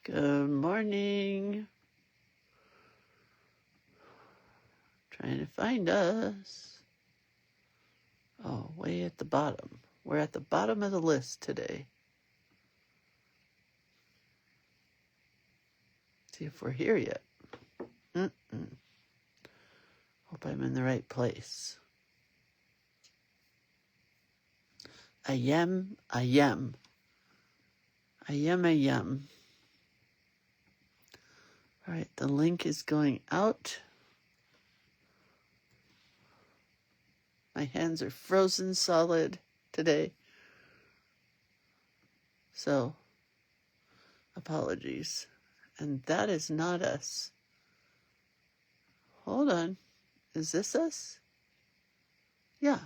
Good morning. Trying to find us. Oh, way at the bottom. We're at the bottom of the list today. See if we're here yet. Hope I'm in the right place. I am. All right, the link is going out. My hands are frozen solid today. So, apologies. And that is not us. Hold on. Is this us? Yeah,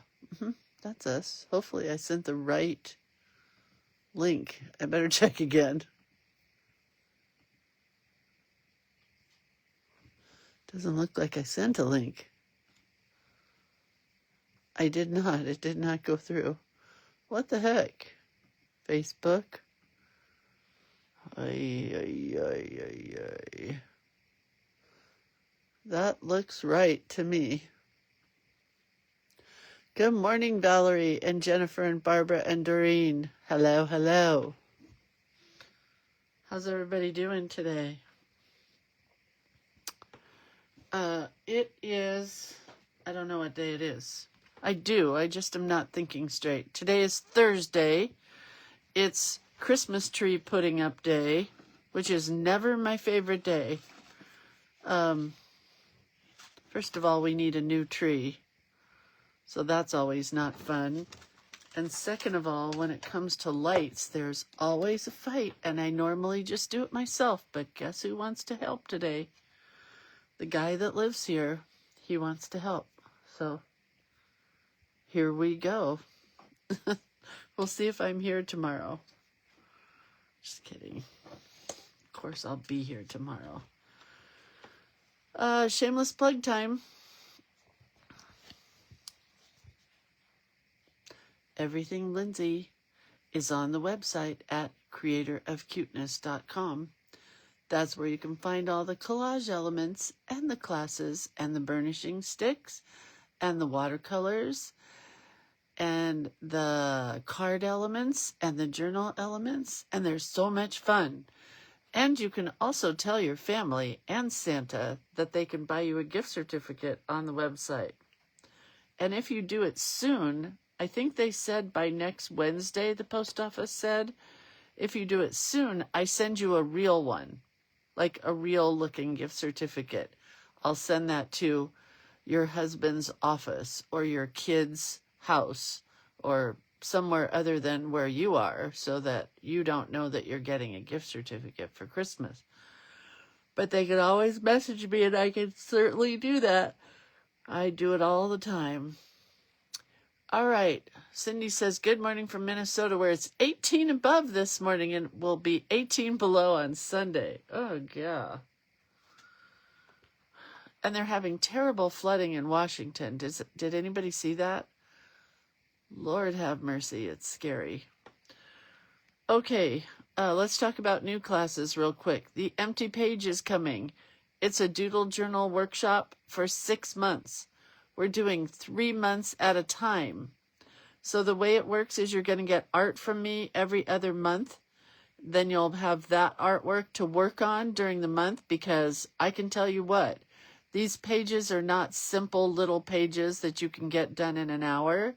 that's us. Hopefully I sent the right link. I better check again. Doesn't look like I sent a link. I did not. It did not go through. What the heck? Facebook? That looks right to me. Good morning, Valerie and Jennifer and Barbara and Doreen. Hello, hello. How's everybody doing today? It is, I don't know what day it is. I just am not thinking straight. Today is Thursday. It's Christmas tree putting up day, which is never my favorite day. First of all, we need a new tree, so that's always not fun. And second of all, when it comes to lights, there's always a fight, and I normally just do it myself, but guess who wants to help today? The guy that lives here, he wants to help. So here we go. We'll see if I'm here tomorrow. Just kidding. Of course I'll be here tomorrow. Shameless plug time. Everything Lindsay is on the website at creatorofcuteness.com. That's where you can find all the collage elements and the classes and the burnishing sticks and the watercolors and the card elements and the journal elements. And there's so much fun. And you can also tell your family and Santa that they can buy you a gift certificate on the website. And if you do it soon, I think they said by next Wednesday, the post office said, if you do it soon, I send you a real one, like a real looking gift certificate. I'll send that to your husband's office or your kid's house or somewhere other than where you are, so that you don't know that you're getting a gift certificate for Christmas. But they can always message me, and I can certainly do that. I do it all the time. All right. Cindy says, good morning from Minnesota, where it's 18 above this morning and will be 18 below on Sunday. Oh, yeah. And they're having terrible flooding in Washington. Did anybody see that? Lord have mercy. It's scary. Okay. Let's talk about new classes real quick. The Empty Page is coming. It's a doodle journal workshop for 6 months. We're doing 3 months at a time. So the way it works is you're going to get art from me every other month. Then you'll have that artwork to work on during the month, because I can tell you what, these pages are not simple little pages that you can get done in an hour.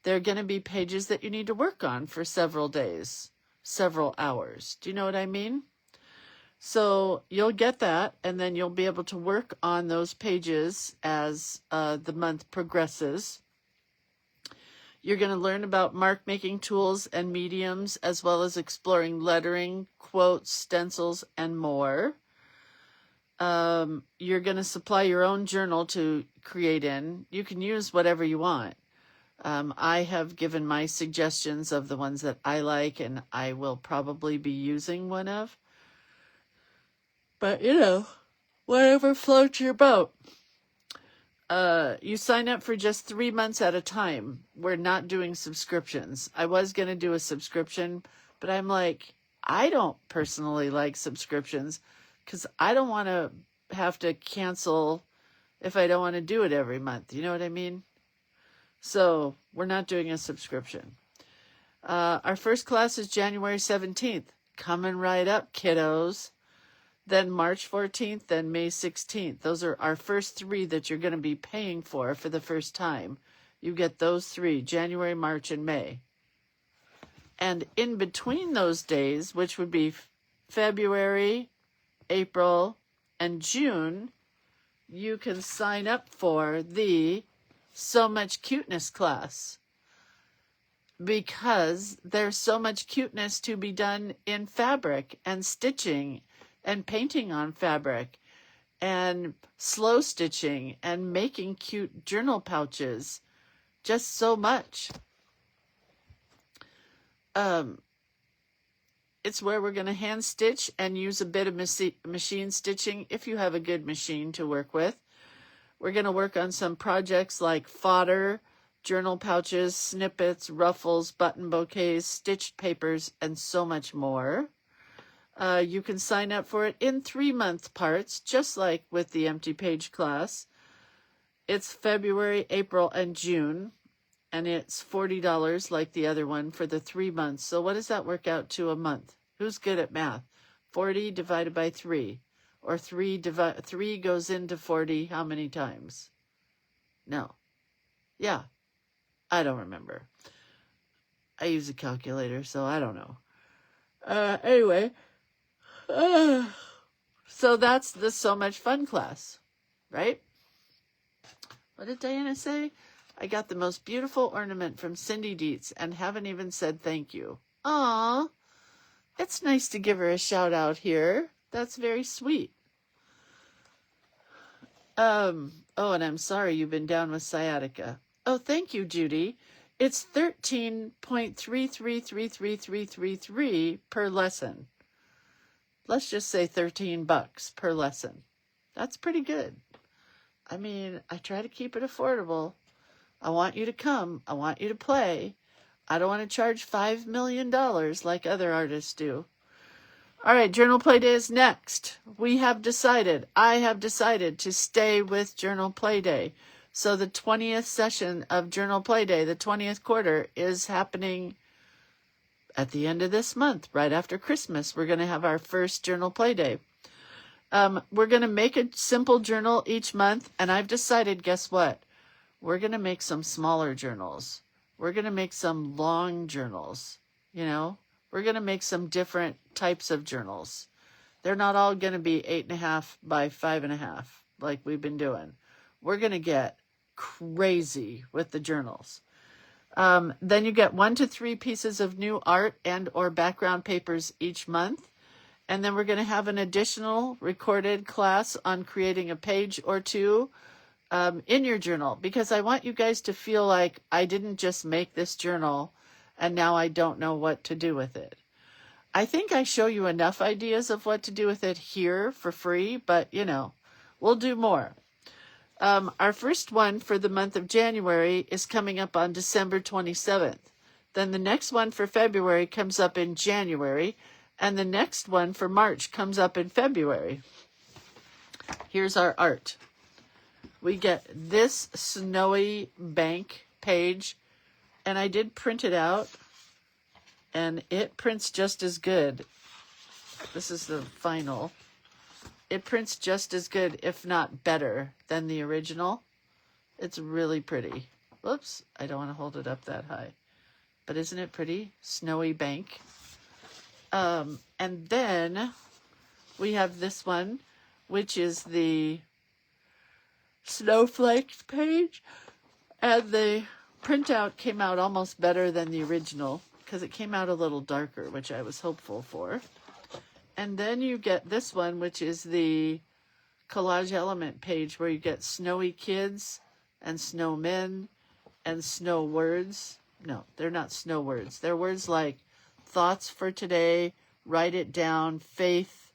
They're going to be pages that you need to work on for several days, several hours. Do you know what I mean? So you'll get that, and then you'll be able to work on those pages as the month progresses. You're going to learn about mark making tools and mediums, as well as exploring lettering, quotes, stencils, and more. You're going to supply your own journal to create in. You can use whatever you want. I have given my suggestions of the ones that I like, and I will probably be using one of. But, whatever floats your boat. You sign up for just 3 months at a time. We're not doing subscriptions. I was going to do a subscription, but I'm like, I don't personally like subscriptions because I don't want to have to cancel if I don't want to do it every month. You know what I mean? So we're not doing a subscription. Our first class is January 17th. Coming right up, kiddos. Then March 14th, then May 16th. Those are our first 3 that you're going to be paying for the first time. You get those 3, January, March, and May. And in between those days, which would be February, April, and June, you can sign up for the So Much Cuteness class, because there's so much cuteness to be done in fabric and stitching and painting on fabric and slow stitching and making cute journal pouches. Just so much. It's where we're going to hand stitch and use a bit of machine stitching if you have a good machine to work with. We're going to work on some projects like fodder, journal pouches, snippets, ruffles, button bouquets, stitched papers, and so much more. You can sign up for it in 3-month parts, just like with the Empty Page class. It's February, April, and June, and it's $40 like the other one for the 3 months. So what does that work out to a month? Who's good at math? 40 divided by 3. Or 3 goes into 40 how many times? No. Yeah. I don't remember. I use a calculator, so I don't know. Anyway. So that's the So Much Fun class, right? What did Diana say? I got the most beautiful ornament from Cindy Dietz and haven't even said thank you. Aw, it's nice to give her a shout out here. That's very sweet. Oh, and I'm sorry you've been down with sciatica. Oh, thank you, Judy. It's 13.333333 per lesson. Let's just say $13 per lesson. That's pretty good. I mean, I try to keep it affordable. I want you to come. I want you to play. I don't want to charge $5 million like other artists do. All right, Journal Play Day is next. I have decided to stay with Journal Play Day. So the 20th session of Journal Play Day, the 20th quarter, is happening at the end of this month, right after Christmas. We're going to have our first Journal Play Day. We're going to make a simple journal each month, and I've decided, guess what? We're going to make some smaller journals. We're going to make some long journals, you know? We're going to make some different types of journals. They're not all going to be 8.5 by 5.5 like we've been doing. We're going to get crazy with the journals. Then you get 1 to 3 pieces of new art and or background papers each month. And then we're going to have an additional recorded class on creating a page or 2 in your journal, because I want you guys to feel like I didn't just make this journal and now I don't know what to do with it. I think I show you enough ideas of what to do with it here for free, but you know, we'll do more. Our first one for the month of January is coming up on December 27th. Then the next one for February comes up in January, and the next one for March comes up in February. Here's our art. We get this snowy bank page, and I did print it out, and it prints just as good. This is the final. It prints just as good, if not better, than the original. It's really pretty. Whoops, I don't want to hold it up that high. But isn't it pretty? Snowy bank. And then we have this one, which is the snowflakes page. And the printout came out almost better than the original because it came out a little darker, which I was hopeful for. And then you get this one, which is the collage element page, where you get snowy kids and snowmen and snow words. No, they're not snow words. They're words like thoughts for today, write it down, faith,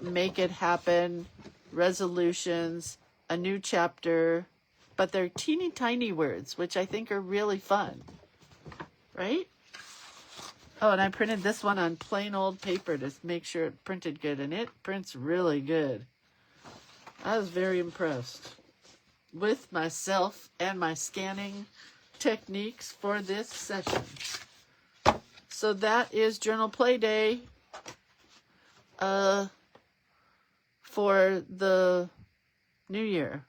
make it happen, resolutions, a new chapter. But they're teeny tiny words, which I think are really fun. Right? Oh, and I printed this one on plain old paper to make sure it printed good, and it prints really good. I was very impressed with myself and my scanning techniques for this session. So that is Journal Play Day for the new year.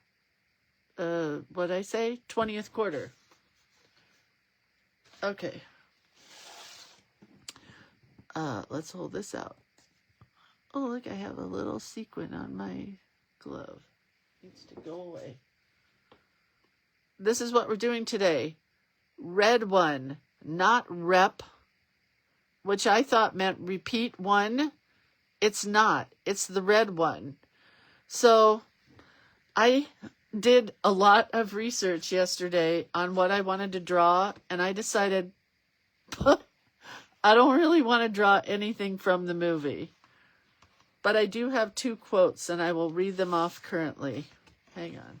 What'd I say? 20th quarter. Okay. Let's hold this out. Oh, look, I have a little sequin on my glove. Needs to go away. This is what we're doing today. Red one, not rep, which I thought meant repeat one. It's not. It's the red one. So I did a lot of research yesterday on what I wanted to draw, and I decided I don't really want to draw anything from the movie. But I do have 2 quotes, and I will read them off currently. Hang on.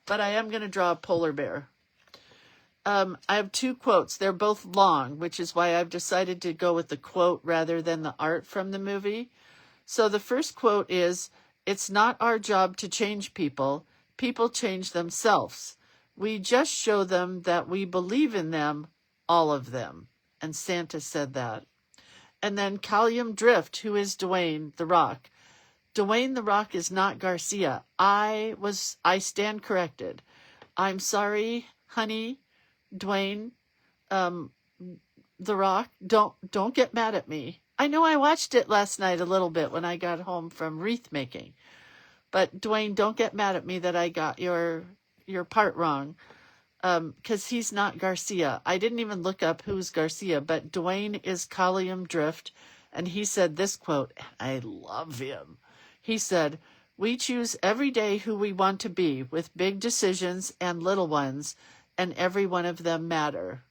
But I am going to draw a polar bear. I have 2 quotes. They're both long, which is why I've decided to go with the quote rather than the art from the movie. So the first quote is, "It's not our job to change people. People change themselves. We just show them that we believe in them, all of them." And Santa said that. And then Callum Drift, who is Dwayne The Rock. Dwayne The Rock is not Garcia. I stand corrected. I'm sorry, honey, Dwayne, The Rock. Don't get mad at me. I know I watched it last night a little bit when I got home from wreath making. But Dwayne, don't get mad at me that I got your part wrong. Because he's not Garcia. I didn't even look up who's Garcia, but Dwayne is Callum Drift, and he said this quote, and I love him. He said, "We choose every day who we want to be, with big decisions and little ones, and every one of them matter."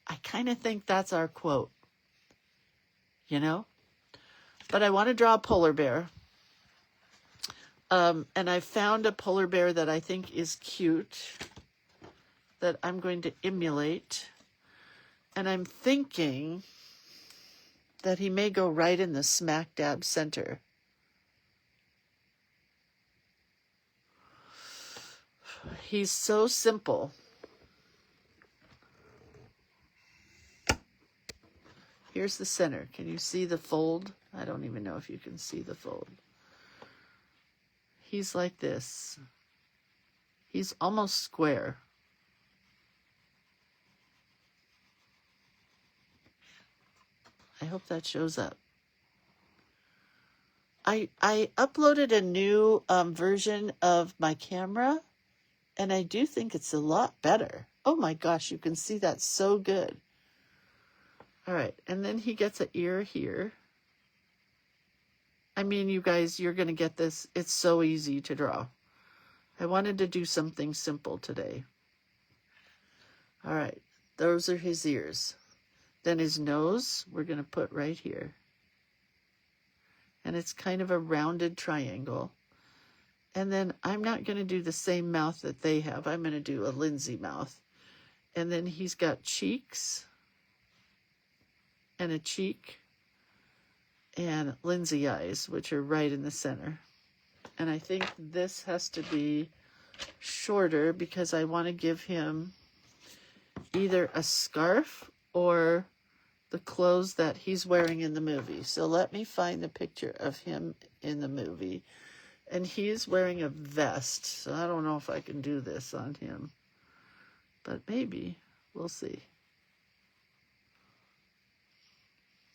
I kind of think that's our quote, you know? But I want to draw a polar bear. And I found a polar bear that I think is cute, that I'm going to emulate. And I'm thinking that he may go right in the smack dab center. He's so simple. Here's the center. Can you see the fold? I don't even know if you can see the fold. He's like this. He's almost square. I hope that shows up. I uploaded a new version of my camera, and I do think it's a lot better. Oh my gosh, you can see that so good. All right, and then he gets an ear here. I mean, you guys, you're going to get this. It's so easy to draw. I wanted to do something simple today. All right, those are his ears. Then his nose, we're going to put right here. And it's kind of a rounded triangle. And then I'm not going to do the same mouth that they have. I'm going to do a Lindsay mouth. And then he's got cheeks and a cheek and Lindsay eyes, which are right in the center. And I think this has to be shorter because I want to give him either a scarf or the clothes that he's wearing in the movie. So let me find the picture of him in the movie. And he is wearing a vest. So I don't know if I can do this on him. But maybe. We'll see.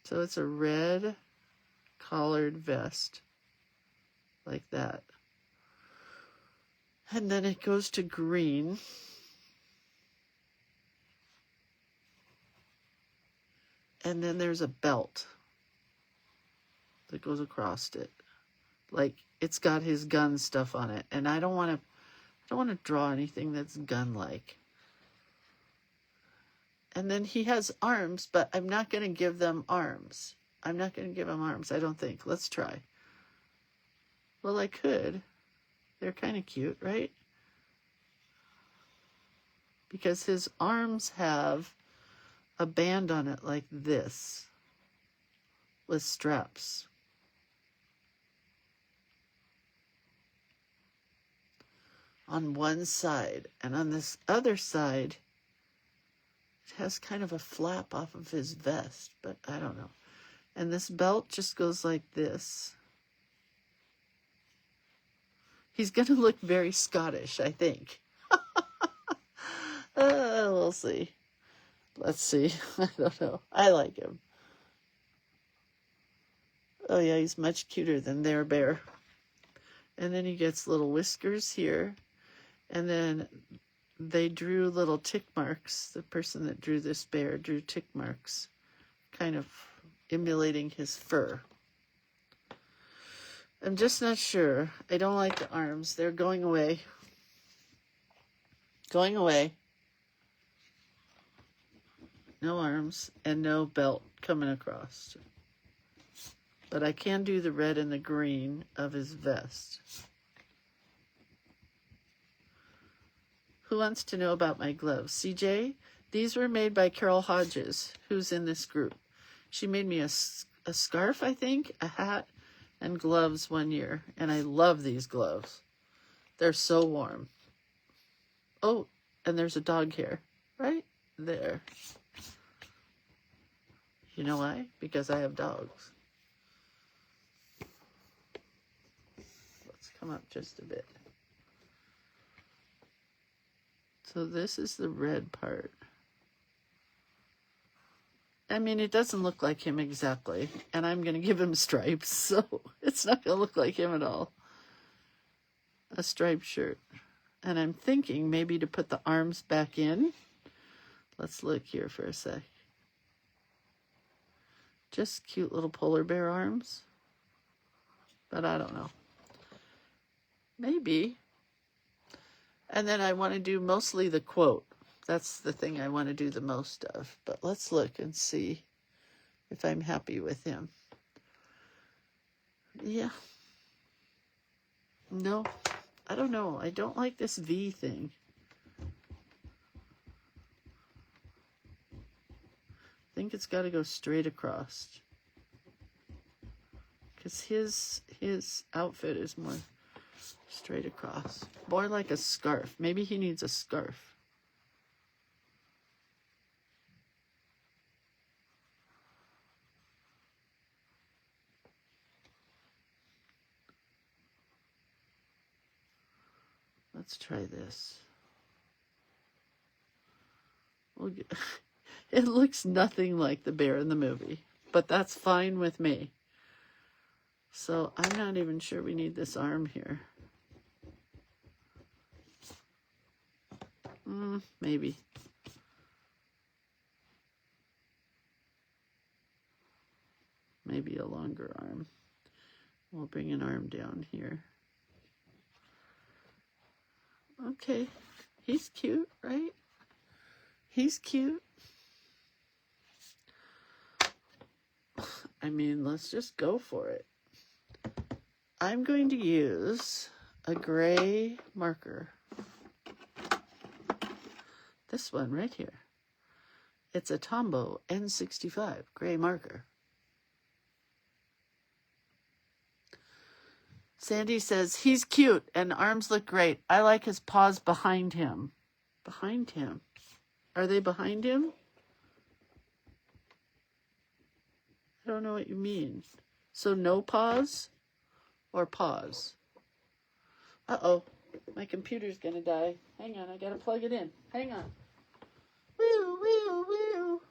So it's a red collared vest. Like that. And then it goes to green. And then there's a belt that goes across it. Like it's got his gun stuff on it. And I don't want to draw anything that's gun-like. And then he has arms, but I'm not going to give them arms. I'm not going to give him arms, I don't think. Let's try. Well, I could. They're kind of cute, right? Because his arms have a band on it like this with straps. On one side, and on this other side, it has kind of a flap off of his vest, but I don't know. And this belt just goes like this. He's going to look very Scottish, I think. We'll see. Let's see. I don't know. I like him. Oh, yeah, he's much cuter than their bear. And then he gets little whiskers here. And then they drew little tick marks. The person that drew this bear drew tick marks, kind of emulating his fur. I'm just not sure. I don't like the arms. They're going away. Going away. No arms and no belt coming across. But I can do the red and the green of his vest. Who wants to know about my gloves? CJ, these were made by Carol Hodges, who's in this group. She made me a scarf, I think, a hat, and gloves one year. And I love these gloves. They're so warm. Oh, and there's a dog hair right there. You know why? Because I have dogs. Let's come up just a bit. So this is the red part. I mean, it doesn't look like him exactly. And I'm going to give him stripes, so it's not going to look like him at all. A striped shirt. And I'm thinking maybe to put the arms back in. Let's look here for a sec. Just cute little polar bear arms. But I don't know. Maybe. And then I want to do mostly the quote. That's the thing I want to do the most of. But let's look and see if I'm happy with him. Yeah. No, I don't know. I don't like this V thing. I think it's got to go straight across. Because his outfit is more straight across. More like a scarf. Maybe he needs a scarf. Let's try this. It looks nothing like the bear in the movie, but that's fine with me. So I'm not even sure we need this arm here. Maybe. Maybe a longer arm. We'll bring an arm down here. Okay. He's cute, right? He's cute. I mean, let's just go for it. I'm going to use a gray marker. This one right here. It's a Tombow N65 gray marker. Sandy says, he's cute and arms look great. I like his paws behind him. Behind him? Are they behind him? I don't know what you mean. So no paws or paws? Uh-oh. My computer's going to die. Hang on, I got to plug it in. Hang on. Woo, woo, woo.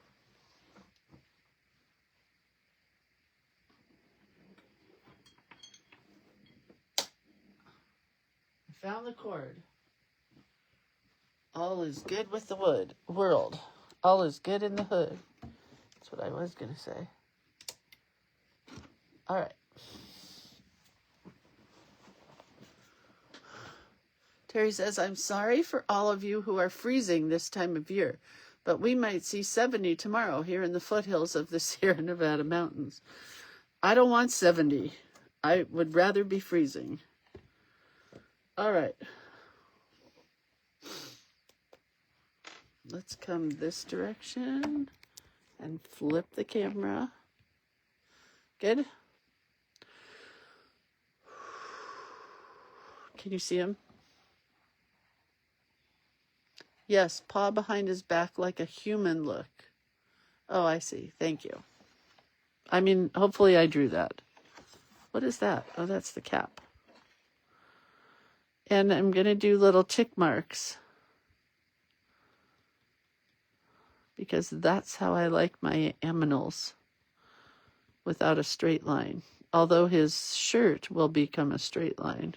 I found the cord. All is good with the world. All is good in the hood. That's what I was going to say. All right. Terry says, I'm sorry for all of you who are freezing this time of year, but we might see 70 tomorrow here in the foothills of the Sierra Nevada mountains. I don't want 70. I would rather be freezing. All right. Let's come this direction. And flip the camera. Good. Can you see him? Yes, paw behind his back like a human look. Oh, I see. Thank you. I mean, hopefully I drew that. What is that? Oh, that's the cap. And I'm going to do little tick marks, because that's how I like my aminals, without a straight line. Although his shirt will become a straight line.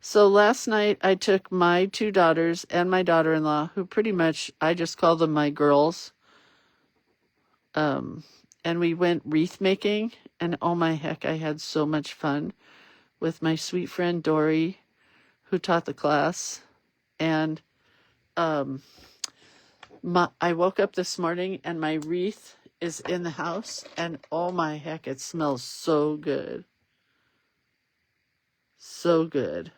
So last night I took my 2 daughters and my daughter-in-law, who pretty much, I just call them my girls. And we went wreath making, and oh my heck, I had so much fun with my sweet friend Dory, who taught the class. And I woke up this morning and my wreath is in the house, and oh my heck, it smells so good. So good.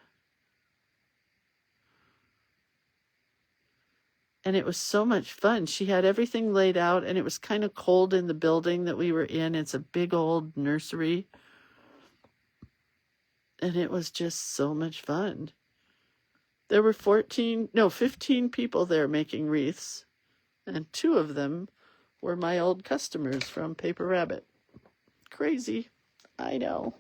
And it was so much fun. She had everything laid out, and it was kind of cold in the building that we were in. It's a big old nursery. And it was just so much fun. There were 15 people there making wreaths. And 2 of them were my old customers from Paper Rabbit. Crazy. I know.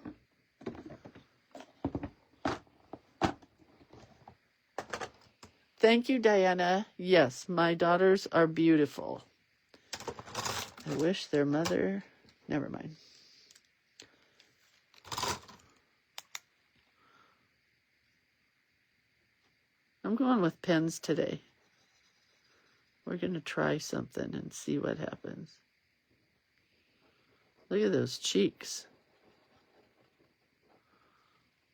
Thank you, Diana. Yes, my daughters are beautiful. I wish their mother... Never mind. I'm going with pens today. We're going to try something and see what happens. Look at those cheeks.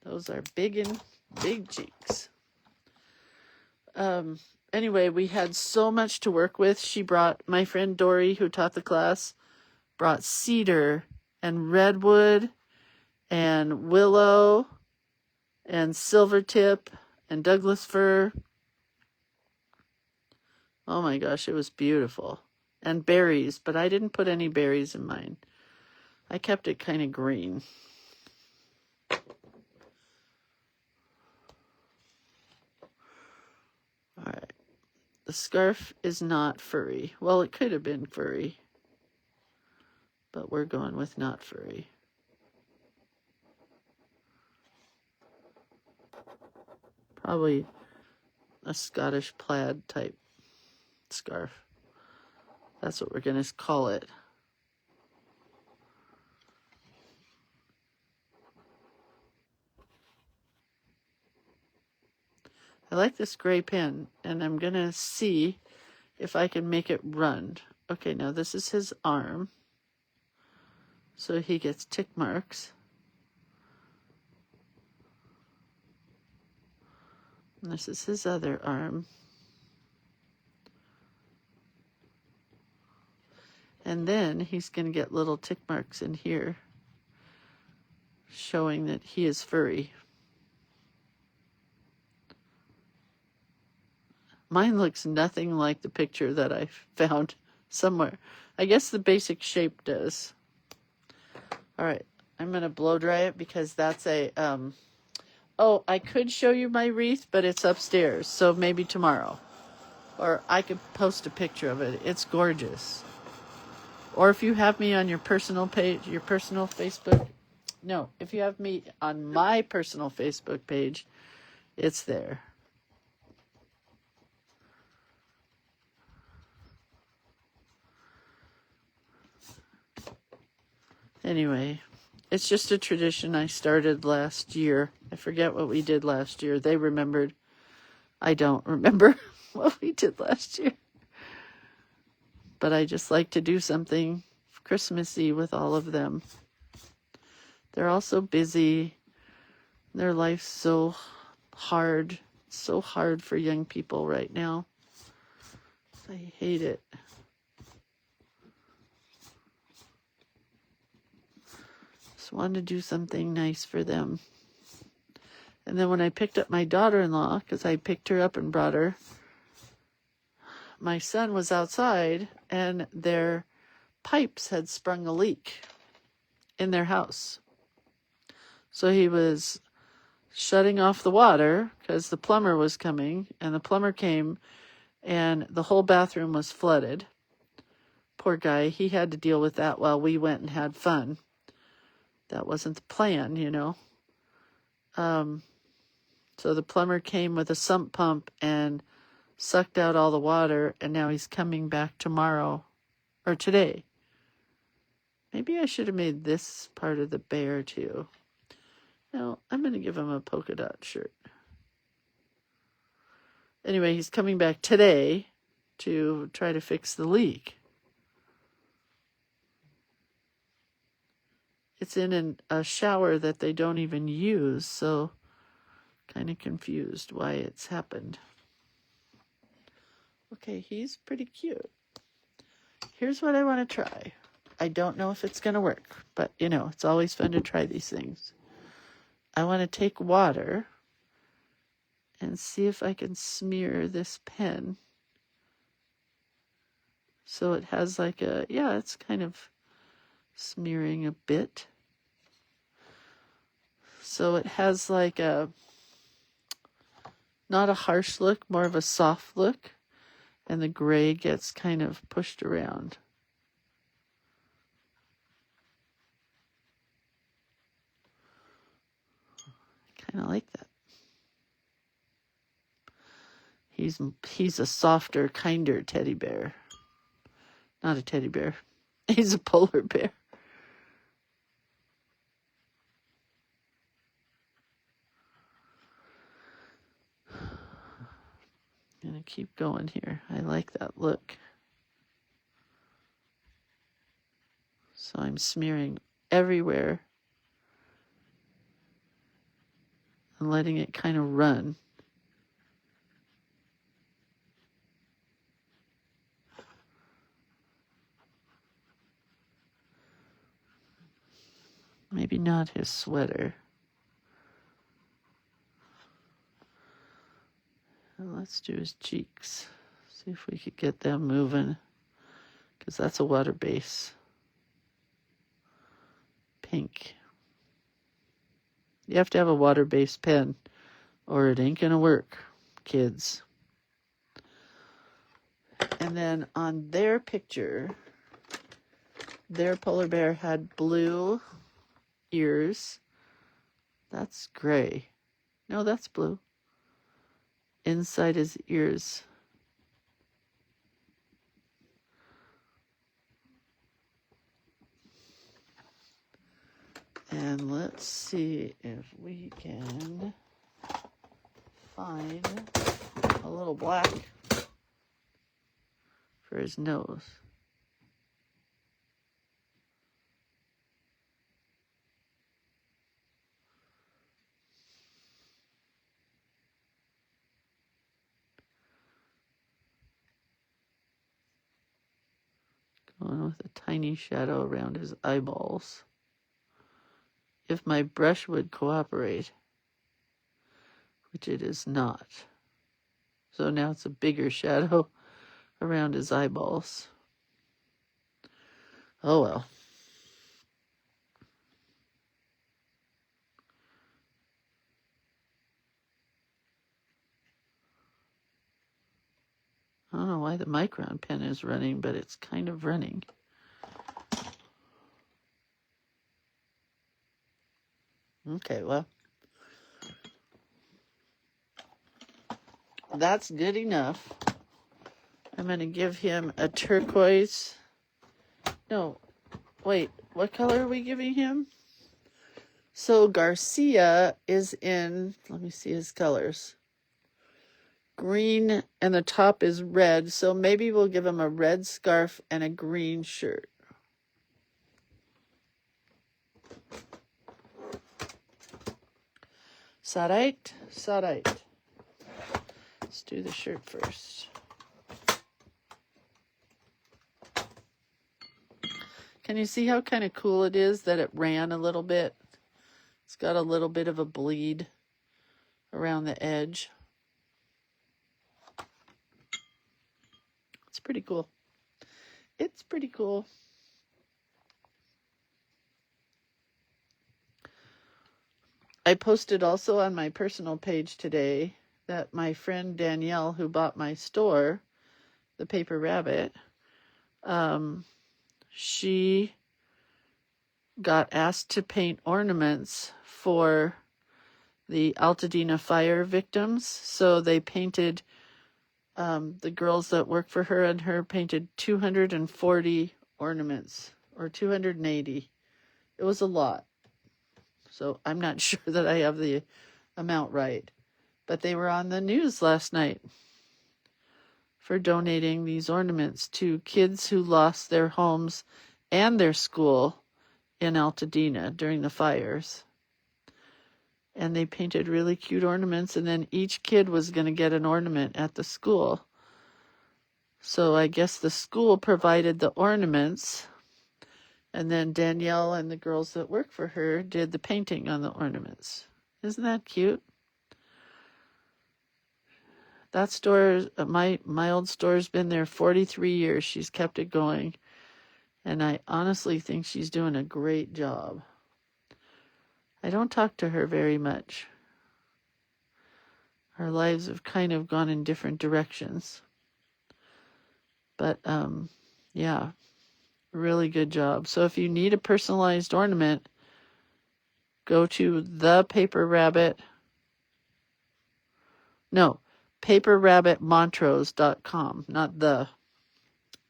Those are big cheeks. Anyway, we had so much to work with. She brought, my friend Dory, who taught the class, brought cedar and redwood and willow and silvertip and Douglas fir. Oh my gosh, it was beautiful. And berries, but I didn't put any berries in mine. I kept it kind of green. All right. The scarf is not furry. Well, it could have been furry, but we're going with not furry. Probably a Scottish plaid type scarf. That's what we're going to call it. I like this gray pen, and I'm going to see if I can make it run. Okay, now this is his arm. So he gets tick marks. And this is his other arm. And then he's going to get little tick marks in here, showing that he is furry. Mine looks nothing like the picture that I found somewhere. I guess the basic shape does. All right, I'm going to blow dry it because that's a... Oh, I could show you my wreath, but it's upstairs, so maybe tomorrow. Or I could post a picture of it. It's gorgeous. Or if you have me on your personal page, your personal Facebook... No, if you have me on my personal Facebook page, it's there. Anyway, it's just a tradition I started last year. I forget what we did last year. They remembered. I don't remember what we did last year. But I just like to do something Christmassy with all of them. They're all so busy. Their life's so hard. So hard for young people right now. I hate it. Just wanted to do something nice for them. And then when I picked up my daughter-in-law, because I picked her up and brought her, my son was outside and their pipes had sprung a leak in their house. So he was shutting off the water because the plumber was coming, and the plumber came and the whole bathroom was flooded. Poor guy, he had to deal with that while we went and had fun. That wasn't the plan, you know. So the plumber came with a sump pump and sucked out all the water, and now he's coming back tomorrow, or today. Maybe I should have made this part of the bear too. No, I'm going to give him a polka dot shirt. Anyway, he's coming back today to try to fix the leak. It's in a shower that they don't even use, so kind of confused why it's happened. Okay, he's pretty cute. Here's what I want to try. I don't know if it's going to work, but you know, it's always fun to try these things. I want to take water and see if I can smear this pen. So it has like a, yeah, it's kind of smearing a bit. So it has like a, not a harsh look, more of a soft look. And the gray gets kind of pushed around. Kind of like that. He's a softer, kinder teddy bear. Not a teddy bear. He's a polar bear. I'm gonna keep going here. I like that look. So I'm smearing everywhere and letting it kind of run. Maybe not his sweater. And let's do his cheeks. See if we could get them moving. Because that's a water base. Pink. You have to have a water-based pen or it ain't gonna work, kids. And then on their picture, their polar bear had blue ears. That's gray. No, that's blue. Inside his ears. And let's see if we can find a little black for his nose. Going with a tiny shadow around his eyeballs. If my brush would cooperate, which it is not. So now it's a bigger shadow around his eyeballs. Oh well. I don't know why the Micron pen is running, but it's kind of running. Okay, well, that's good enough. I'm going to give him a turquoise. No, wait, what color are we giving him? So Garcia is in, let me see his colors. Green, and the top is red, so maybe we'll give him a red scarf and a green shirt. Is that right? Is that right? Let's do the shirt first. Can you see how kind of cool it is that it ran a little bit? It's got a little bit of a bleed around the edge. It's pretty cool. it's pretty cool. I posted also on my personal page today that my friend Danielle, who bought my store, the Paper Rabbit, she got asked to paint ornaments for the Altadena fire victims. So they painted, the girls that work for her and her painted 240 ornaments, or 280. It was a lot. So I'm not sure that I have the amount right. But they were on the news last night for donating these ornaments to kids who lost their homes and their school in Altadena during the fires. And they painted really cute ornaments, and then each kid was going to get an ornament at the school. So I guess the school provided the ornaments, and then Danielle and the girls that work for her did the painting on the ornaments. Isn't that cute? That store, my old store's been there 43 years. She's kept it going, and I honestly think she's doing a great job. I don't talk to her very much. Our lives have kind of gone in different directions. But, yeah, really good job. So if you need a personalized ornament, go to the Paper Rabbit. No, paperrabbitmontrose.com, not the.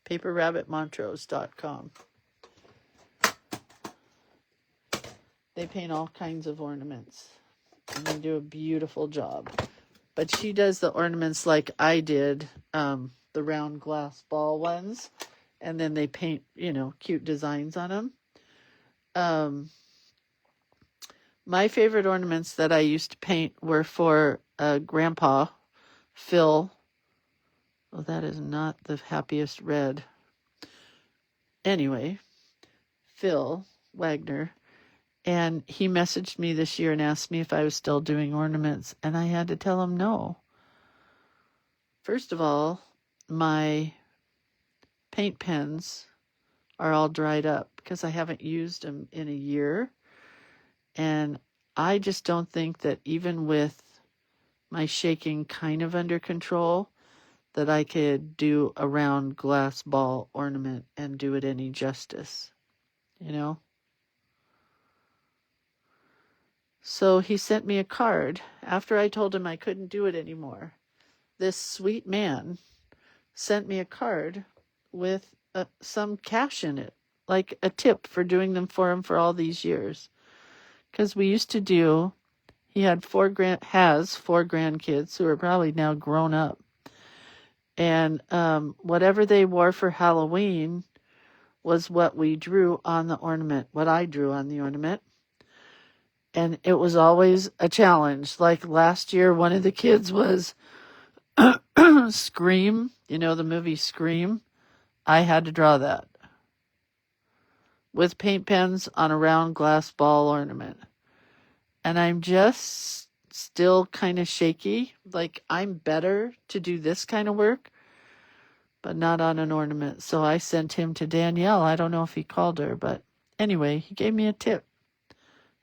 paperrabbitmontrose.com. They paint all kinds of ornaments, and they do a beautiful job. But she does the ornaments like I did, the round glass ball ones, and then they paint, cute designs on them. My favorite ornaments that I used to paint were for Grandpa, Phil. Oh, that is not the happiest red. Anyway, Phil Wagner. And he messaged me this year and asked me if I was still doing ornaments, and I had to tell him no. First of all, my paint pens are all dried up because I haven't used them in a year. And I just don't think that even with my shaking kind of under control, that I could do a round glass ball ornament and do it any justice, So he sent me a card after I told him I couldn't do it anymore. This sweet man sent me a card with some cash in it, like a tip for doing them for him for all these years. Because we used to do, he has 4 grandkids who are probably now grown up. And whatever they wore for Halloween was what we drew on the ornament, what I drew on the ornament. And it was always a challenge. Like last year, one of the kids was Scream, the movie Scream. I had to draw that with paint pens on a round glass ball ornament. And I'm just still kind of shaky. Like I'm better to do this kind of work, but not on an ornament. So I sent him to Danielle. I don't know if he called her, but anyway, he gave me a tip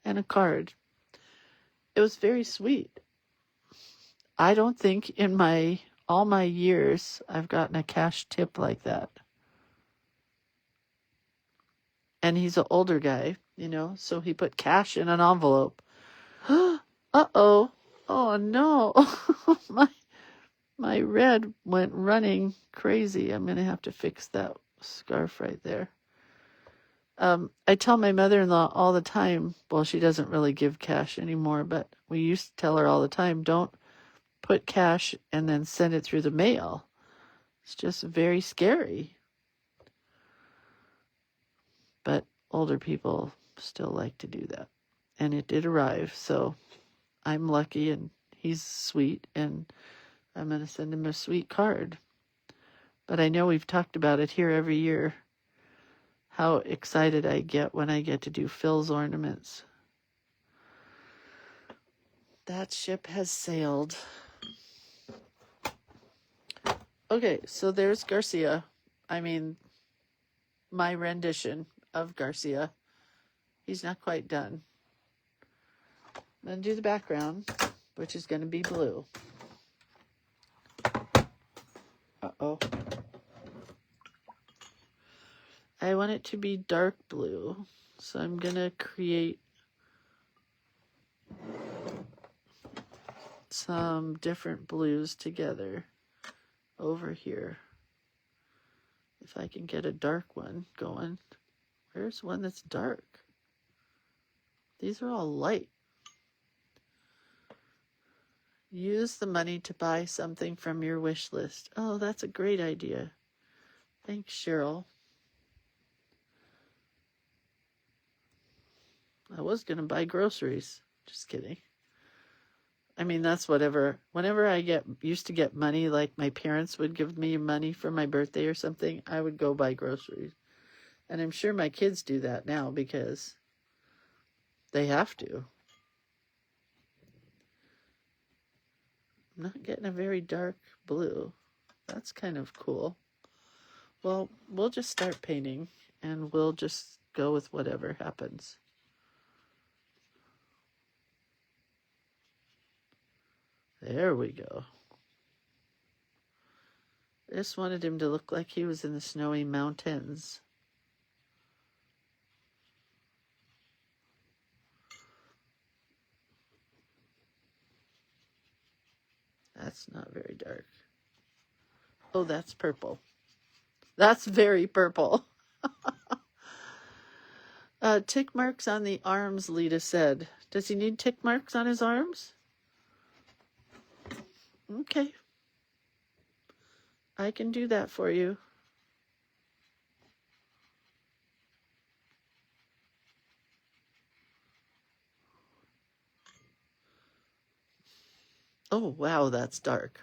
and a card. It was very sweet. I don't think in all my years I've gotten a cash tip like that. And he's an older guy, so he put cash in an envelope. Uh-oh. Oh no. My red went running crazy. I'm going to have to fix that scarf right there. I tell my mother-in-law all the time, well, she doesn't really give cash anymore, but we used to tell her all the time, don't put cash and then send it through the mail. It's just very scary. But older people still like to do that. And it did arrive, so I'm lucky and he's sweet, and I'm going to send him a sweet card. But I know we've talked about it here every year, how excited I get when I get to do Phil's ornaments. That ship has sailed. Okay, so there's Garcia. I mean, my rendition of Garcia. He's not quite done. Then do the background, which is going to be blue. Uh-oh. I want it to be dark blue, so I'm going to create some different blues together over here. If I can get a dark one going. Where's one that's dark? These are all light. Use the money to buy something from your wish list. Oh, that's a great idea. Thanks, Cheryl. I was going to buy groceries. Just kidding. I mean, that's whatever. Whenever I used to get money, like my parents would give me money for my birthday or something, I would go buy groceries. And I'm sure my kids do that now because they have to. I'm not getting a very dark blue. That's kind of cool. Well, we'll just start painting and we'll just go with whatever happens. There we go. I just wanted him to look like he was in the snowy mountains. That's not very dark. Oh, that's purple. That's very purple. Tick marks on the arms, Lita said. Does he need tick marks on his arms? Okay. I can do that for you. Oh, wow, that's dark.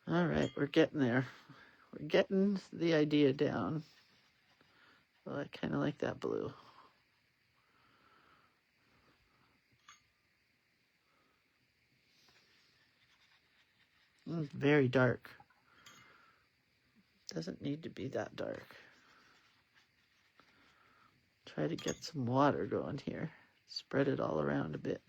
All right, we're getting there. We're getting the idea down. Well, I kind of like that blue. Very dark. Doesn't need to be that dark. Try to get some water going here. Spread it all around a bit.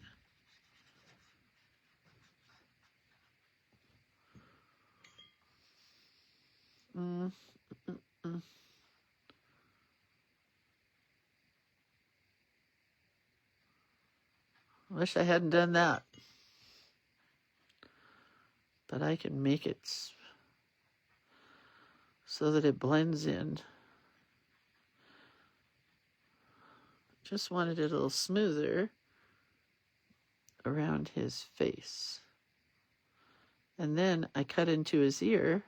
Wish I hadn't done that. But I can make it so that it blends in. Just wanted it a little smoother around his face. And then I cut into his ear.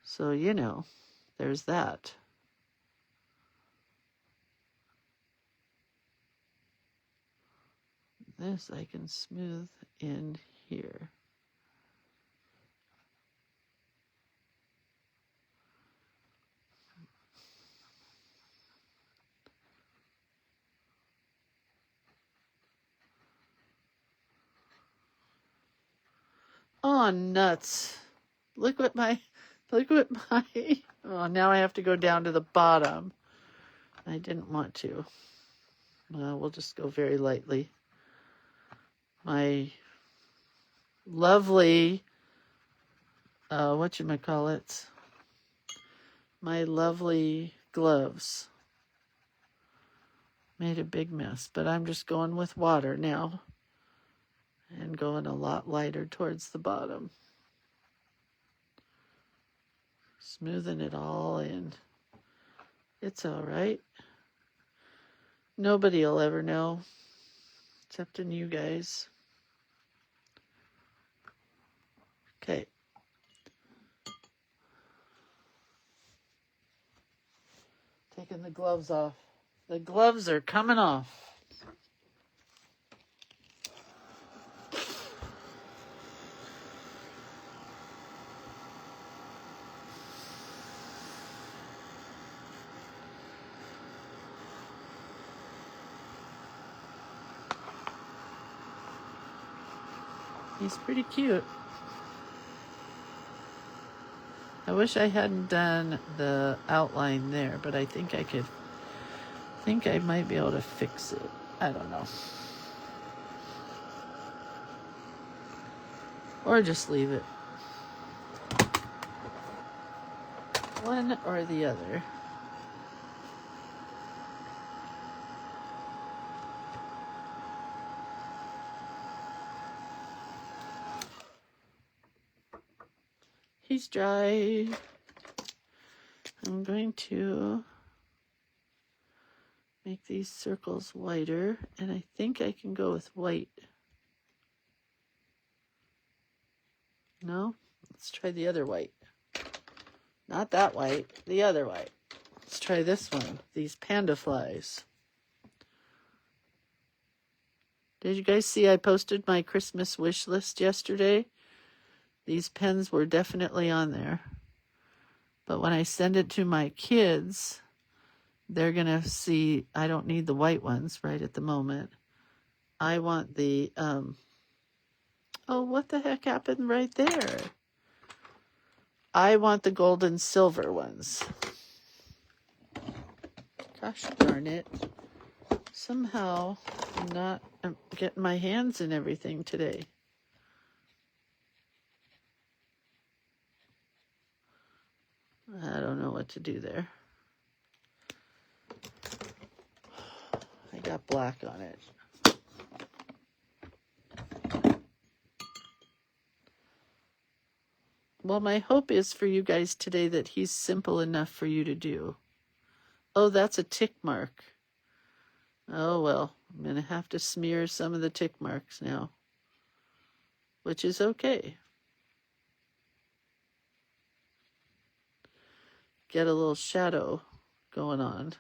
So, you know, there's that. This I can smooth in here. Oh, nuts. Look what my, oh, now I have to go down to the bottom. I didn't want to. Well, we'll just go very lightly. My lovely, whatchamacallit, my lovely gloves made a big mess, but I'm just going with water now and going a lot lighter towards the bottom. Smoothing it all in. It's all right. Nobody will ever know, except in you guys. Okay. Taking the gloves off. The gloves are coming off. He's pretty cute. I wish I hadn't done the outline there, but I think I might be able to fix it. I don't know. Or just leave it. One or the other. He's dry. I'm going to make these circles whiter, and I think I can go with white. No? Let's try the other white. Not that white, the other white. Let's try this one, these panda flies. Did you guys see I posted my Christmas wish list yesterday? These pens were definitely on there. But when I send it to my kids, they're going to see I don't need the white ones right at the moment. I want the, oh, what the heck happened right there? I want the gold and silver ones. Gosh darn it. Somehow I'm not getting my hands in everything today. I don't know what to do there. I got black on it. Well, my hope is for you guys today that he's simple enough for you to do. Oh, that's a tick mark. Oh, well, I'm going to have to smear some of the tick marks now, which is okay. Get a little shadow going on.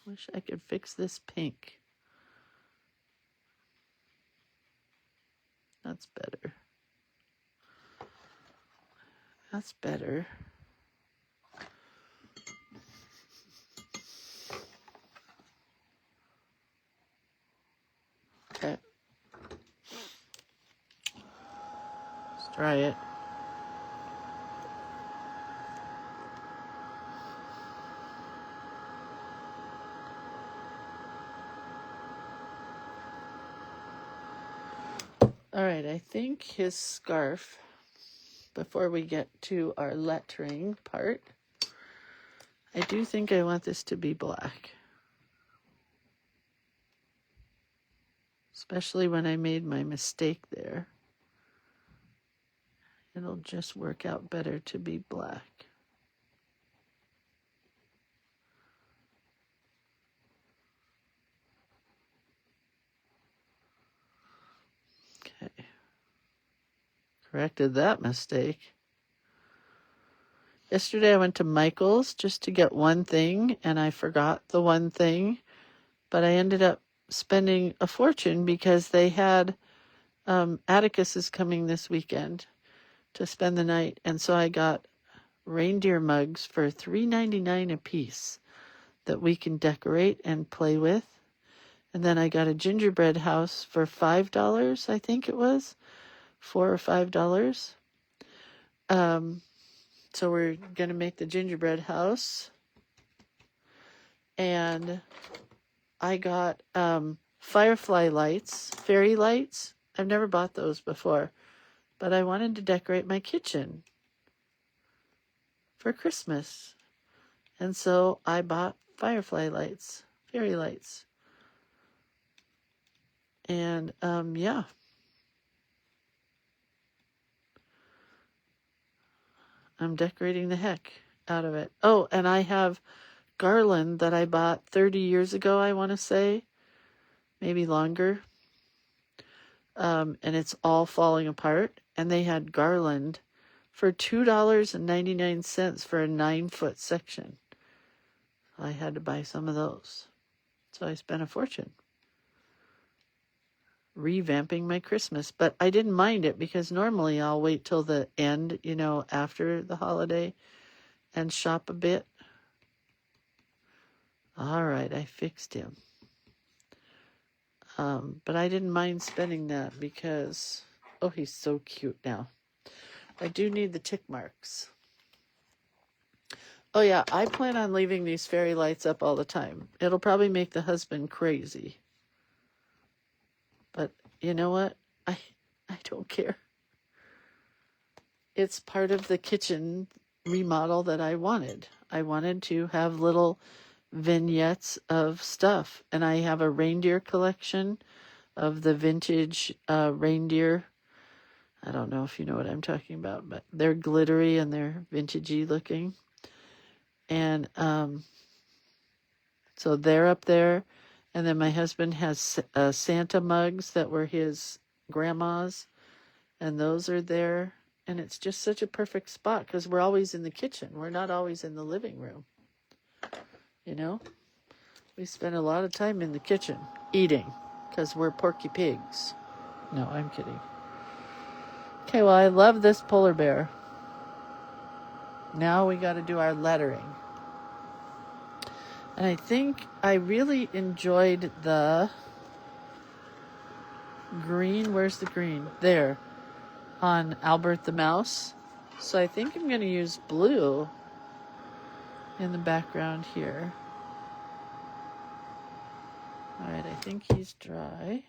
Wish I could fix this pink. That's better. That's better. Okay. Let's try it. All right, I think his scarf, before we get to our lettering part, I do think I want this to be black. Especially when I made my mistake there. It'll just work out better to be black. Okay. Corrected that mistake. Yesterday I went to Michael's just to get one thing, and I forgot the one thing, but I ended up spending a fortune because they had Atticus is coming this weekend to spend the night, and so I got reindeer mugs for $3.99 a piece that we can decorate and play with. And then I got a gingerbread house for $5, I think it was, $4 or $5. So we're going to make the gingerbread house. And I got firefly lights, fairy lights. I've never bought those before, but I wanted to decorate my kitchen for Christmas. And so I bought firefly lights, fairy lights. And yeah. I'm decorating the heck out of it. Oh, and I have garland that I bought 30 years ago, I want to say. Maybe longer. And it's all falling apart. And they had garland for $2.99 for a 9-foot section. I had to buy some of those. So I spent a fortune revamping my Christmas. But I didn't mind it because normally I'll wait till the end, after the holiday and shop a bit. All right, I fixed him. But I didn't mind spending that because, oh, he's so cute now. I do need the tick marks. Oh yeah, I plan on leaving these fairy lights up all the time. It'll probably make the husband crazy. But you know what? I don't care. It's part of the kitchen remodel that I wanted. I wanted to have little vignettes of stuff. And I have a reindeer collection of the vintage reindeer. I don't know if you know what I'm talking about, but they're glittery and they're vintagey looking. And so they're up there. And then my husband has Santa mugs that were his grandma's. And those are there. And it's just such a perfect spot because we're always in the kitchen. We're not always in the living room. You know? We spend a lot of time in the kitchen eating because we're Porky Pigs. No, I'm kidding. Okay, well, I love this polar bear. Now we got to do our lettering. And I think I really enjoyed the green. Where's the green? There. On Albert the Mouse. So I think I'm going to use blue in the background here. All right, I think he's dry.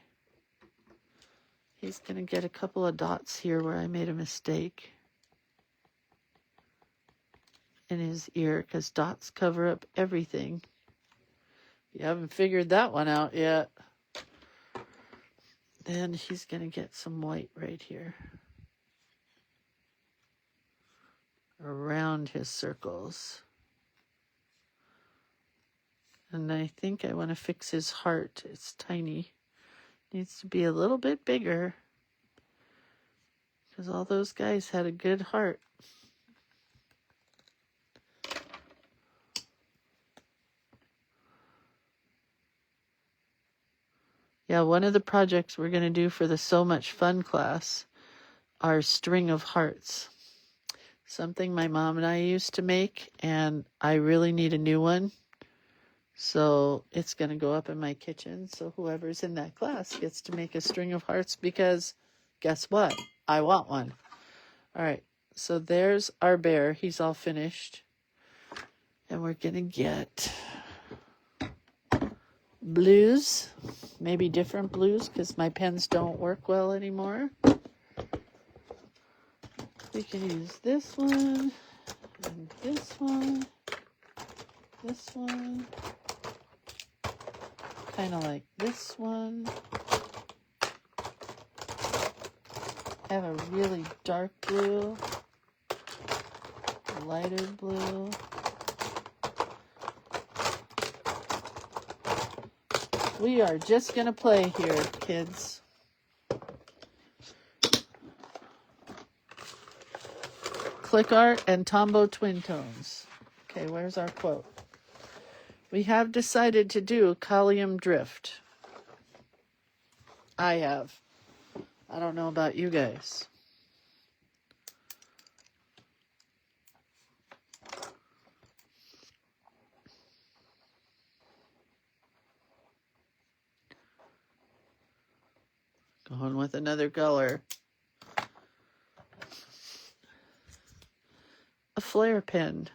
He's going to get a couple of dots here where I made a mistake in his ear because dots cover up everything. You haven't figured that one out yet. Then he's going to get some white right here around his circles. And I think I want to fix his heart. It's tiny. Needs to be a little bit bigger because all those guys had a good heart. Yeah, one of the projects we're going to do for the So Much Fun class are string of hearts. Something my mom and I used to make, and I really need a new one. So it's going to go up in my kitchen. So whoever's in that class gets to make a string of hearts because guess what? I want one. All right. So there's our bear. He's all finished. And we're going to get blues, maybe different blues because my pens don't work well anymore. We can use this one and this one, this one, kind of like this one. I have a really dark blue, a lighter blue. We are just going to play here, kids. Click art and Tombow twin tones. Okay, where's our quote? We have decided to do Collium Drift. I have. I don't know about you guys. Going with another color. A flare pen.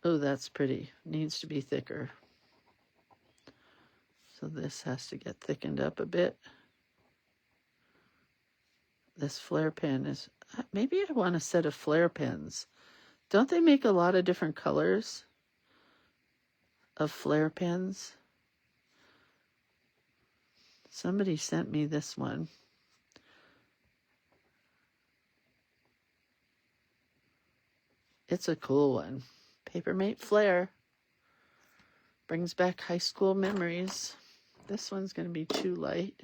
Oh, that's pretty. Needs to be thicker. So this has to get thickened up a bit. This flare pen is... Maybe I want a set of flare pens. Don't they make a lot of different colors of flare pens? Somebody sent me this one. It's a cool one. Papermate Flare. Brings back high school memories. This one's going to be too light,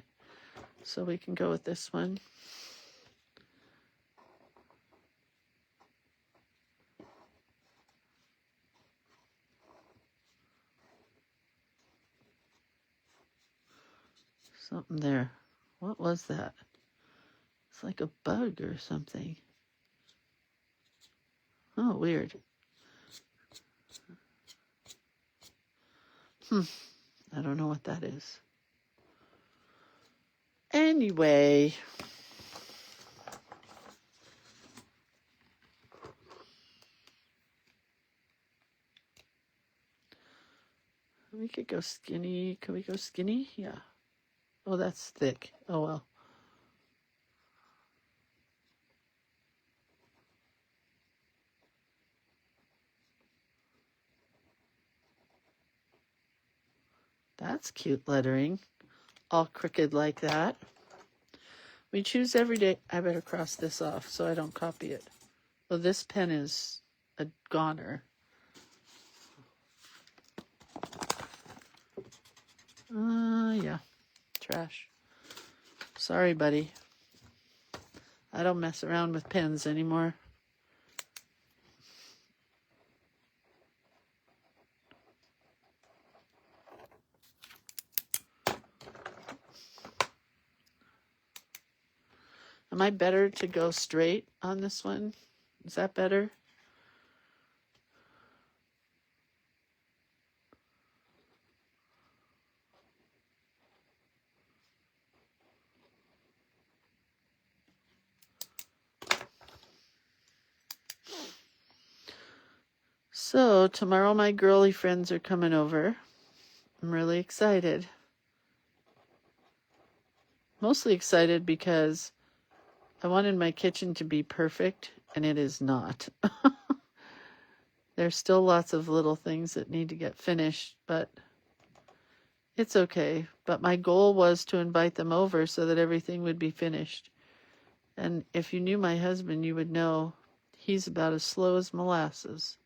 so we can go with this one. Something there. What was that? It's like a bug or something. Oh, weird. I don't know what that is. Anyway. We could go skinny. Could we go skinny? Yeah. Oh, that's thick. Oh, well. That's cute lettering. All crooked like that. We choose every day. I better cross this off so I don't copy it. Well, this pen is a goner. Yeah. Trash. Sorry, buddy. I don't mess around with pens anymore. Am I better to go straight on this one? Is that better? So tomorrow my girly friends are coming over. I'm really excited. Mostly excited because I wanted my kitchen to be perfect, and it is not. There's still lots of little things that need to get finished, but it's okay. But my goal was to invite them over so that everything would be finished. And if you knew my husband, you would know he's about as slow as molasses.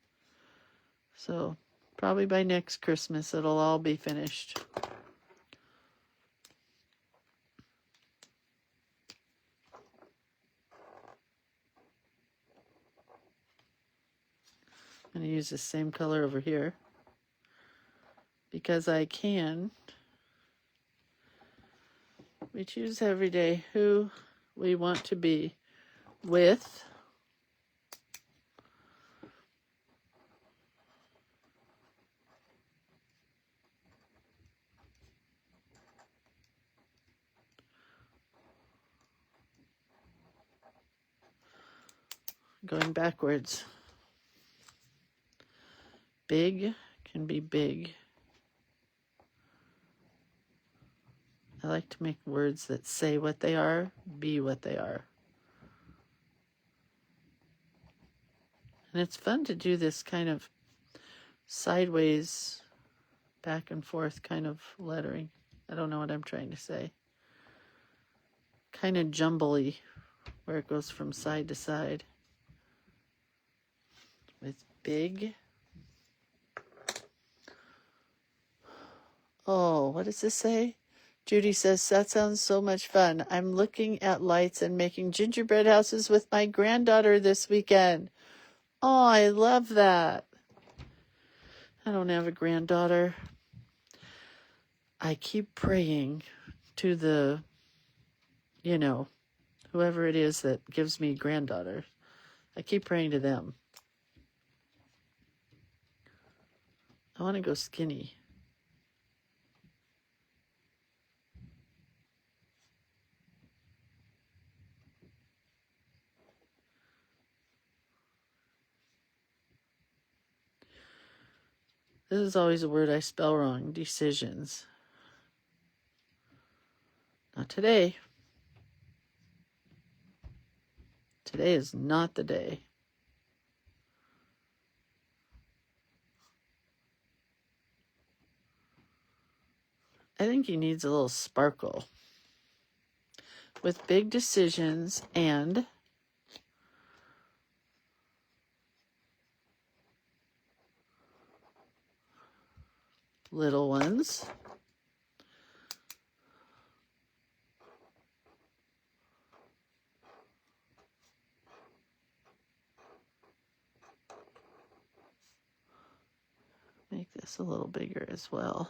So probably by next Christmas, it'll all be finished. I'm going to use the same color over here because I can. We choose every day who we want to be with. Going backwards. Big can be big. I like to make words that say what they are, be what they are. And it's fun to do this kind of sideways, back and forth kind of lettering. I don't know what I'm trying to say. Kind of jumbly, where it goes from side to side. With big. Oh, what does this say? Judy says, that sounds so much fun. I'm looking at lights and making gingerbread houses with my granddaughter this weekend. Oh, I love that. I don't have a granddaughter. I keep praying to the, whoever it is that gives me granddaughter. I keep praying to them. I want to go skinny. This is always a word I spell wrong. Decisions. Not today. Today is not the day. I think he needs a little sparkle. With big decisions and little ones. Make this a little bigger as well.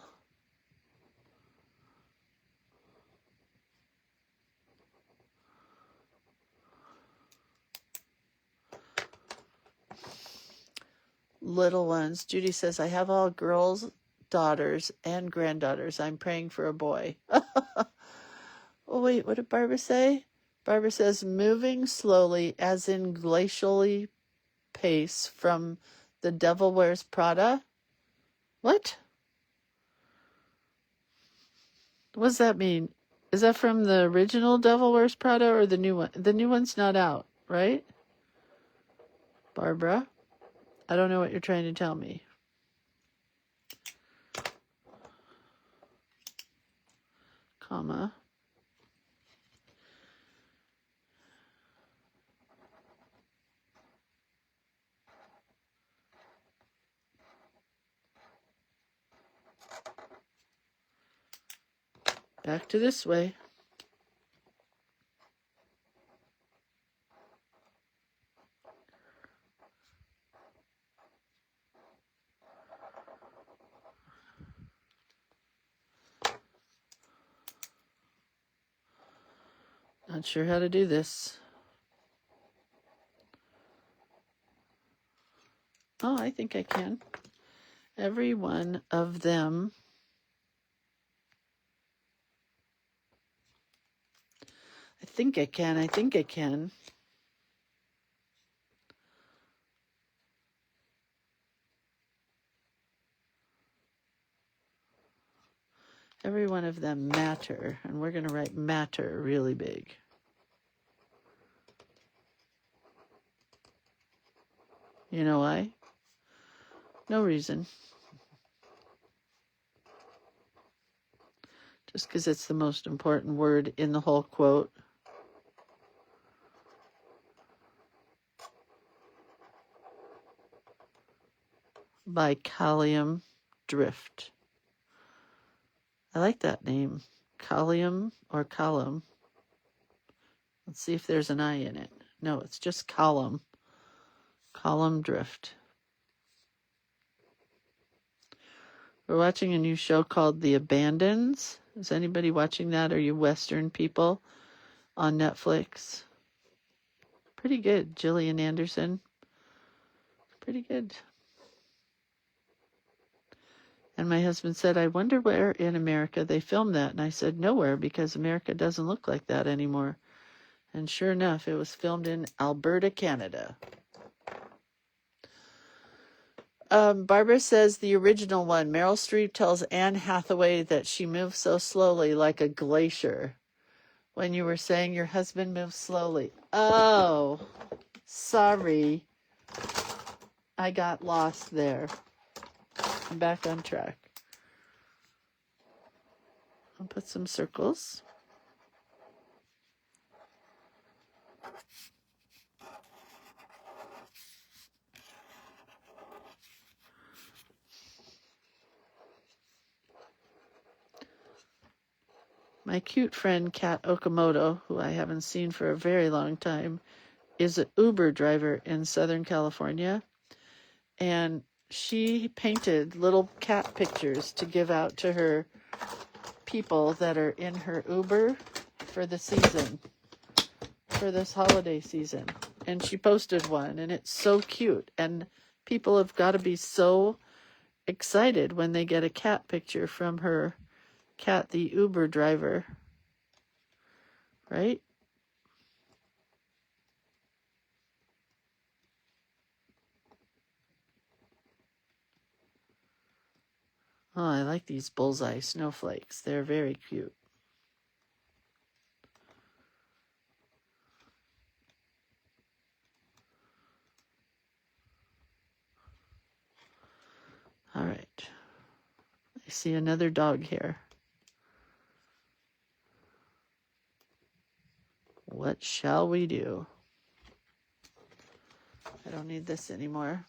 little ones. Judy says, I have all girls, daughters, and granddaughters. I'm praying for a boy. Oh, wait, what did Barbara say? Barbara says, moving slowly, as in glacially pace from The Devil Wears Prada. What? What does that mean? Is that from the original Devil Wears Prada or the new one? The new one's not out, right? Barbara? I don't know what you're trying to tell me. Comma. Back to this way. Not sure how to do this. Oh, I think I can. Every one of them. I think I can. Every one of them matter. And we're going to write matter really big. You know why? No reason. Just because it's the most important word in the whole quote. By Callium Drift. I like that name. Callium or column. Let's see if there's an I in it. No, it's just column. Column Drift. We're watching a new show called The Abandons. Is anybody watching that? Are you Western people? On Netflix. Pretty good. Gillian Anderson. Pretty good. And my husband said, I wonder where in America they filmed that. And I said, nowhere, because America doesn't look like that anymore. And sure enough, it was filmed in Alberta, Canada. Barbara says the original one. Meryl Streep tells Anne Hathaway that she moves so slowly like a glacier. When you were saying your husband moves slowly. Oh, sorry. I got lost there. I'm back on track. I'll put some circles. My cute friend, Kat Okamoto, who I haven't seen for a very long time, is an Uber driver in Southern California. And she painted little cat pictures to give out to her people that are in her Uber for the season, for this holiday season. And she posted one, and it's so cute. And people have got to be so excited when they get a cat picture from her Cat, the Uber driver, right? Oh, I like these bullseye snowflakes. They're very cute. All right. I see another dog here. What shall we do? I don't need this anymore.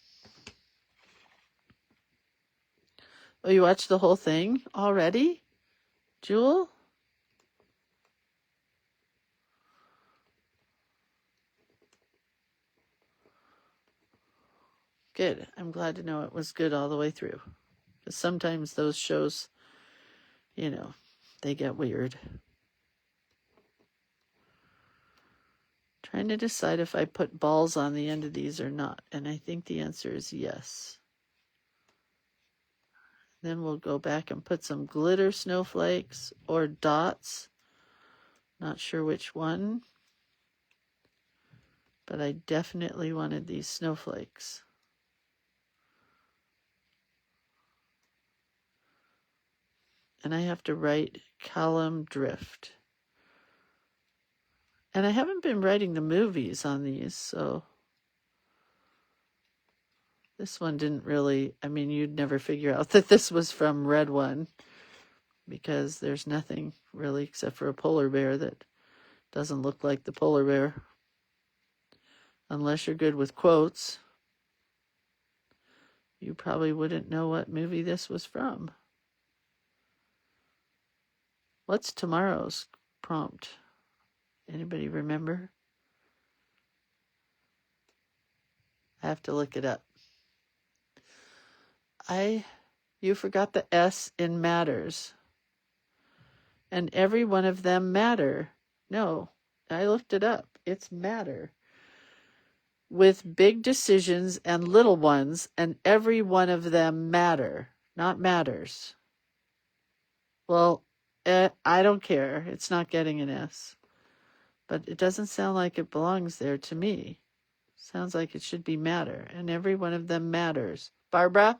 Oh, you watched the whole thing already? Jewel? Good. I'm glad to know it was good all the way through. Because sometimes those shows, you know, they get weird. Trying to decide if I put balls on the end of these or not. And I think the answer is yes. Then we'll go back and put some glitter snowflakes or dots. Not sure which one, but I definitely wanted these snowflakes. And I have to write column drift. And I haven't been writing the movies on these, so this one didn't really, I mean, you'd never figure out that this was from Red One because there's nothing really except for a polar bear that doesn't look like the polar bear. Unless you're good with quotes, you probably wouldn't know what movie this was from. What's tomorrow's prompt? Anybody remember? I have to look it up. You forgot the S in matters. And every one of them matter. No, I looked it up. It's matter. With big decisions and little ones, and every one of them matter, not matters. Well, I don't care. It's not getting an S. But it doesn't sound like it belongs there to me. Sounds like it should be matter, and every one of them matters. Barbara,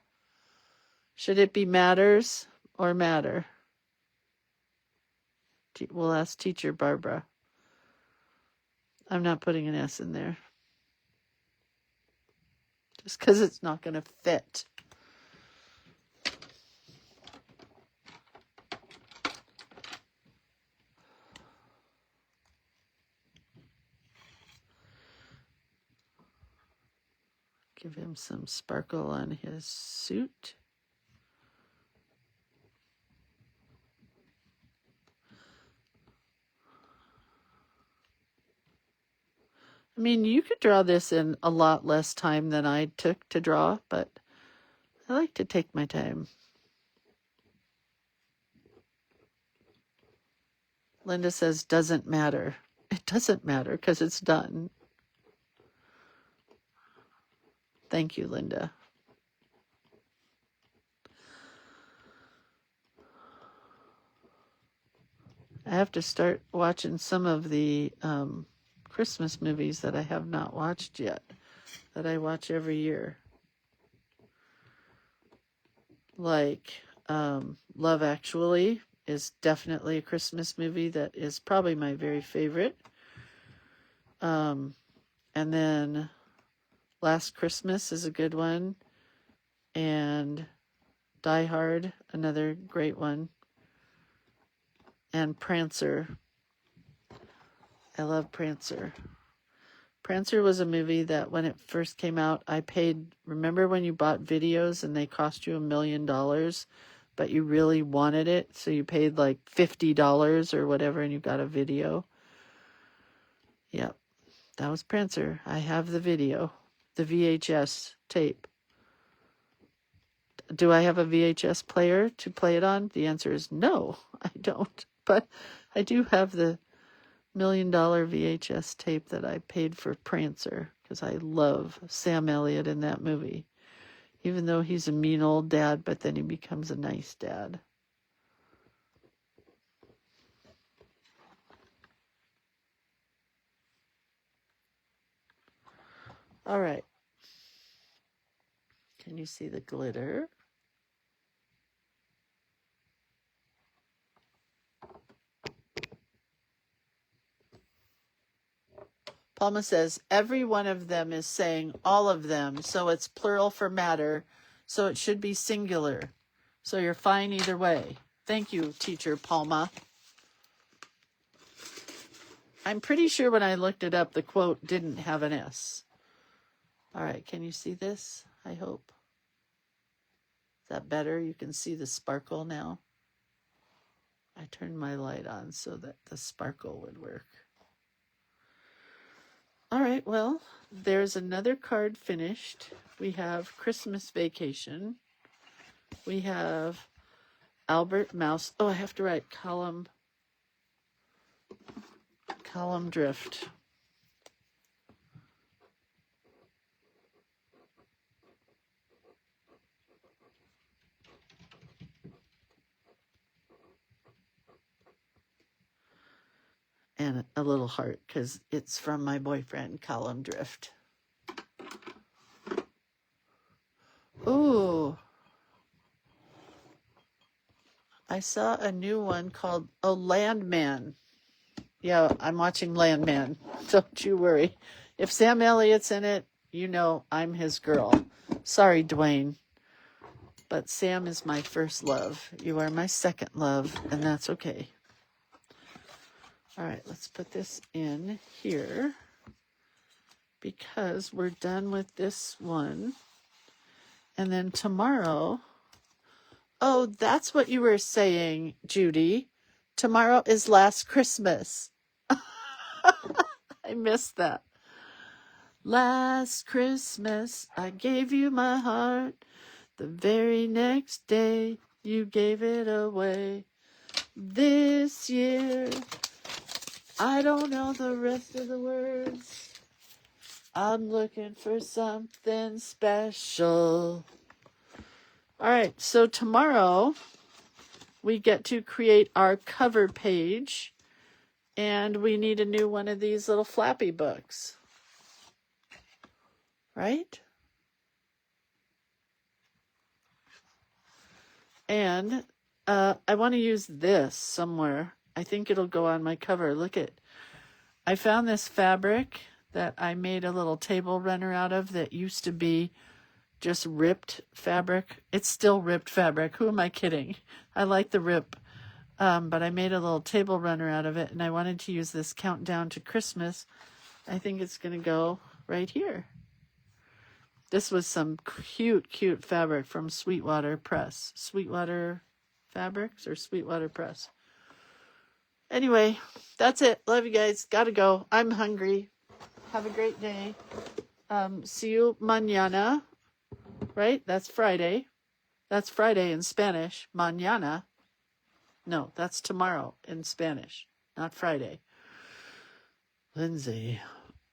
should it be matters or matter? We'll ask teacher Barbara. I'm not putting an S in there. Just because it's not going to fit. Give him some sparkle on his suit. I mean, you could draw this in a lot less time than I took to draw, but I like to take my time. Linda says, doesn't matter. It doesn't matter because it's done. Thank you, Linda. I have to start watching some of the Christmas movies that I have not watched yet, that I watch every year. Like Love Actually is definitely a Christmas movie that is probably my very favorite. And then Last Christmas is a good one. And Die Hard, another great one. And Prancer. I love Prancer. Prancer was a movie that when it first came out, I paid, remember when you bought videos and they cost you $1 million, but you really wanted it, so you paid like $50 or whatever and you got a video? Yep, that was Prancer. I have the video, the VHS tape. Do I have a VHS player to play it on? The answer is no, I don't. But I do have the $1 million VHS tape that I paid for Prancer because I love Sam Elliott in that movie. Even though he's a mean old dad, but then he becomes a nice dad. All right. Can you see the glitter? Palma says, every one of them is saying all of them, so it's plural for matter, so it should be singular. So you're fine either way. Thank you, teacher Palma. I'm pretty sure when I looked it up, the quote didn't have an S. All right, can you see this? I hope. Is that better? You can see the sparkle now. I turned my light on so that the sparkle would work. All right, well, there's another card finished. We have Christmas Vacation. We have Albert Mouse. Oh, I have to write column drift. and a little heart because it's from my boyfriend, Column Drift. Ooh. I saw a new one called Landman. Yeah, I'm watching Landman. Don't you worry. If Sam Elliott's in it, you know I'm his girl. Sorry, Dwayne. But Sam is my first love. You are my second love, and that's okay. All right, let's put this in here because we're done with this one. And then tomorrow, oh, that's what you were saying, Judy. Tomorrow is last Christmas. I missed that. Last Christmas, I gave you my heart. The very next day, you gave it away. This year, I don't know the rest of the words. I'm looking for something special. All right, so tomorrow we get to create our cover page, and we need a new one of these little flappy books. Right? And I want to use this somewhere. I think it'll go on my cover. Look at, I found this fabric that I made a little table runner out of that used to be just ripped fabric. It's still ripped fabric. Who am I kidding? I like the rip. But I made a little table runner out of it, and I wanted to use this countdown to Christmas. I think it's going to go right here. This was some cute fabric from Sweetwater Press. Sweetwater Fabrics or Sweetwater Press. Anyway, that's it. Love you guys. Gotta go. I'm hungry. Have a great day. See you mañana. Right? That's Friday. That's Friday in Spanish. Mañana. No, that's tomorrow in Spanish, not Friday. Lindsay.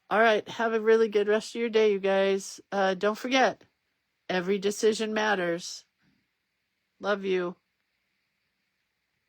All right. Have a really good rest of your day, you guys. Don't forget, every decision matters. Love you.